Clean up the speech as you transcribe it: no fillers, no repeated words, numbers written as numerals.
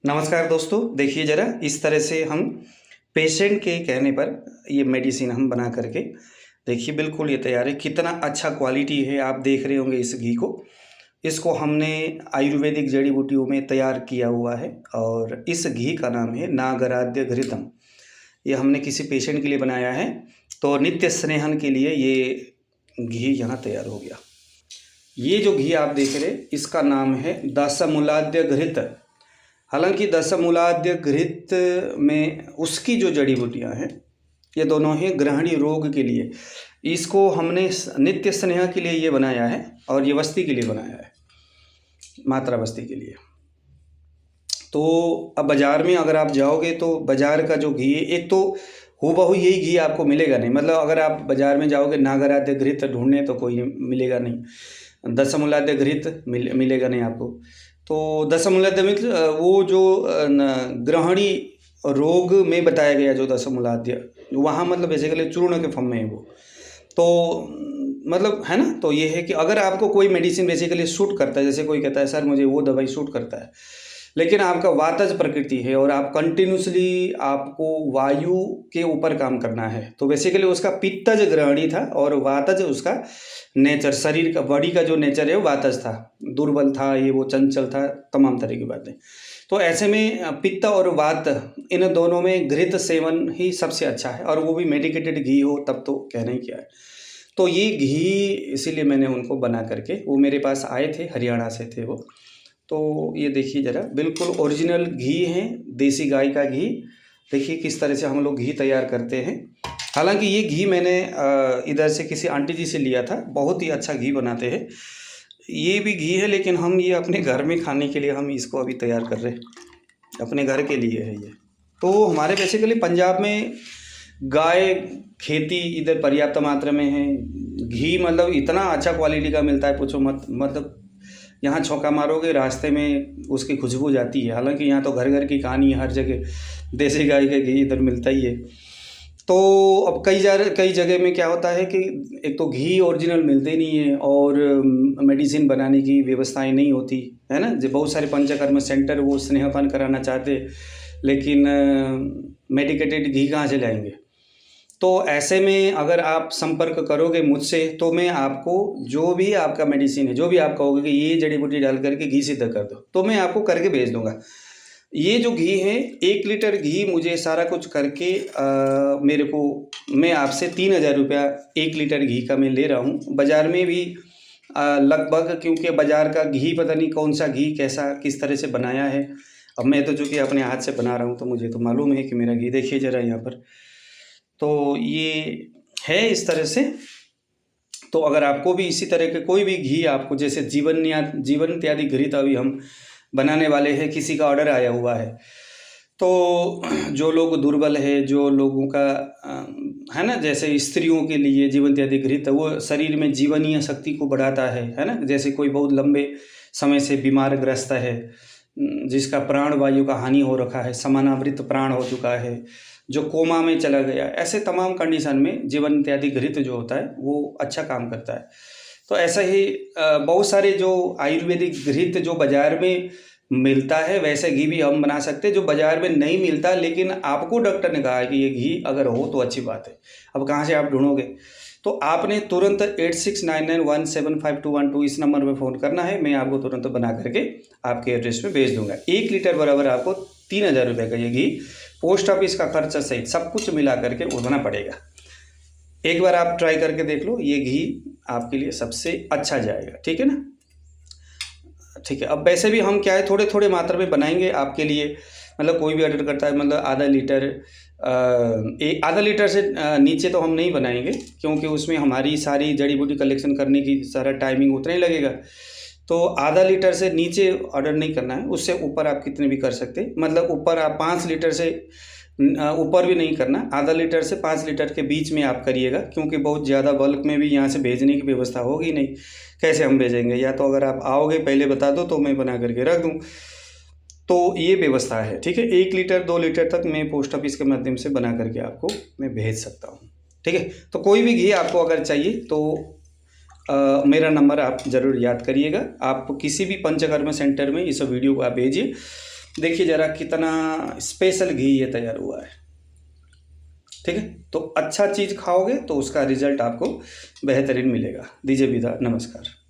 नमस्कार दोस्तों, देखिए ज़रा इस तरह से हम पेशेंट के कहने पर ये मेडिसिन हम बना करके देखिए बिल्कुल ये तैयार है। कितना अच्छा क्वालिटी है, आप देख रहे होंगे इस घी को। इसको हमने आयुर्वेदिक जड़ी बूटियों में तैयार किया हुआ है और इस घी का नाम है नागराद्य घृतम। ये हमने किसी पेशेंट के लिए बनाया है, तो नित्य स्नेहन के लिए ये घी यहाँ तैयार हो गया। ये जो घी आप देख रहे हैं इसका नाम है दशमूलाद्य घृत। हालांकि दशमूलाद्य घृत में उसकी जो जड़ी बूटियाँ हैं ये दोनों ही ग्रहणी रोग के लिए, इसको हमने नित्य स्नेह के लिए ये बनाया है और ये वस्ती के लिए बनाया है, मात्रा वस्ती के लिए। तो अब बाज़ार में अगर आप जाओगे तो बाज़ार का जो घी है, एक तो हूबहू यही घी आपको मिलेगा नहीं। मतलब अगर आप बाज़ार में जाओगे नागराद्य घृत ढूंढने तो कोई मिलेगा नहीं, दशमूलाद्य घृत मिलेगा नहीं आपको। तो दशमूलाद्य वो जो ग्रहणी रोग में बताया गया जो दशमूलाद्य, वहाँ मतलब बेसिकली चूर्ण के फॉर्म में है वो। तो मतलब है ना, तो ये है कि अगर आपको कोई मेडिसिन बेसिकली सूट करता है, जैसे कोई कहता है सर मुझे वो दवाई सूट करता है, लेकिन आपका वातज प्रकृति है और आप कंटिन्यूसली आपको वायु के ऊपर काम करना है, तो बेसिकली उसका पित्तज ग्रहणी था और वातज उसका नेचर, शरीर का बॉडी का जो नेचर है वो वातज था, दुर्बल था, ये वो चंचल था, तमाम तरह की बातें। तो ऐसे में पित्त और वात इन दोनों में घृत सेवन ही सबसे अच्छा है, और वो भी मेडिकेटेड घी हो तब तो कहना ही क्या है। तो ये घी इसीलिए मैंने उनको बना करके, वो मेरे पास आए थे, हरियाणा से थे वो। तो ये देखिए ज़रा बिल्कुल ओरिजिनल घी है, देसी गाय का घी। देखिए किस तरह से हम लोग घी तैयार करते हैं। हालांकि ये घी मैंने इधर से किसी आंटी जी से लिया था, बहुत ही अच्छा घी बनाते हैं। ये भी घी है, लेकिन हम ये अपने घर में खाने के लिए हम इसको अभी तैयार कर रहे हैं, अपने घर के लिए है ये। तो हमारे बेसिकली पंजाब में गाय खेती इधर पर्याप्त मात्रा में है। घी मतलब इतना अच्छा क्वालिटी का मिलता है, पूछो मत। मतलब यहाँ छौंका मारोगे रास्ते में उसकी खुशबू जाती है। हालांकि यहाँ तो घर घर की कहानी है, हर जगह देसी गाय का घी इधर मिलता ही है। तो अब कई जगह में क्या होता है कि एक तो घी ओरिजिनल मिलते नहीं है और मेडिसिन बनाने की व्यवस्थाएं नहीं होती है ना। जो बहुत सारे पंचकर्म सेंटर वो स्नेहपान कराना चाहते, लेकिन मेडिकेटेड घी कहाँ से लाएंगे। तो ऐसे में अगर आप संपर्क करोगे मुझसे तो मैं आपको जो भी आपका मेडिसिन है, जो भी आप कहोगे कि ये जड़ी बूटी डाल करके घी सिद्ध कर दो, तो मैं आपको करके भेज दूंगा। ये जो घी है 1 लीटर घी मुझे सारा कुछ करके मेरे को, मैं आपसे 3,000 रुपया 1 लीटर घी का मैं ले रहा हूँ। बाज़ार में भी लगभग, क्योंकि बाज़ार का घी पता नहीं कौन सा घी कैसा किस तरह से बनाया है। अब मैं तो चूँकि अपने हाथ से बना रहा हूँ तो मुझे तो मालूम है कि मेरा घी, देखिए ज़रा यहाँ पर, तो ये है इस तरह से। तो अगर आपको भी इसी तरह के कोई भी घी आपको, जैसे जीवन इत्यादि घृत अभी हम बनाने वाले हैं, किसी का ऑर्डर आया हुआ है, तो जो लोग दुर्बल है, जो लोगों का है ना, जैसे स्त्रियों के लिए जीवन इत्यादि घृत वो शरीर में जीवनीय शक्ति को बढ़ाता है ना। जैसे कोई बहुत लंबे समय से बीमार ग्रस्त है, जिसका प्राण वायु का हानि हो रखा है, समानावृत प्राण हो चुका है, जो कोमा में चला गया, ऐसे तमाम कंडीशन में जीवन इत्यादि घृत जो होता है वो अच्छा काम करता है। तो ऐसा ही बहुत सारे जो आयुर्वेदिक घृत जो बाज़ार में मिलता है, वैसे घी भी हम बना सकते हैं जो बाज़ार में नहीं मिलता, लेकिन आपको डॉक्टर ने कहा है कि ये घी अगर हो तो अच्छी बात है। अब कहाँ से आप ढूंढोगे, तो आपने तुरंत 8699175212 इस नंबर पर फ़ोन करना है, मैं आपको तुरंत बना करके आपके एड्रेस पे भेज दूंगा। 1 लीटर बराबर आपको 3,000 रुपये का ये घी, पोस्ट ऑफिस का खर्चा सहित सब कुछ मिला करके उड़ना पड़ेगा। एक बार आप ट्राई करके देख लो, ये घी आपके लिए सबसे अच्छा जाएगा, ठीक है ना। ठीक है, अब वैसे भी हम क्या है थोड़े थोड़े मात्रा में बनाएंगे आपके लिए। मतलब कोई भी ऑर्डर करता है, मतलब आधा लीटर, आधा लीटर से नीचे तो हम नहीं बनाएंगे, क्योंकि उसमें हमारी सारी जड़ी बूटी कलेक्शन करने की सारा टाइमिंग उतना ही लगेगा। तो आधा लीटर से नीचे ऑर्डर नहीं करना है, उससे ऊपर आप कितने भी कर सकते। मतलब ऊपर आप 5 लीटर से ऊपर भी नहीं करना, आधा लीटर से 5 लीटर के बीच में आप करिएगा, क्योंकि बहुत ज़्यादा बल्क में भी यहाँ से भेजने की व्यवस्था होगी नहीं। कैसे हम भेजेंगे, या तो अगर आप आओगे पहले बता दो तो मैं बना करके रख दूँ। तो ये व्यवस्था है, ठीक है। 1 लीटर 2 लीटर तक मैं पोस्ट ऑफिस के माध्यम से बना करके आपको मैं भेज सकता हूँ, ठीक है। तो कोई भी घी आपको अगर चाहिए तो मेरा नंबर आप ज़रूर याद करिएगा। आप किसी भी पंचकर्म सेंटर में इस वीडियो को आप भेजिए, देखिए ज़रा कितना स्पेशल घी ये तैयार हुआ है। ठीक है, तो अच्छा चीज़ खाओगे तो उसका रिजल्ट आपको बेहतरीन मिलेगा। दीजिए विदा, नमस्कार।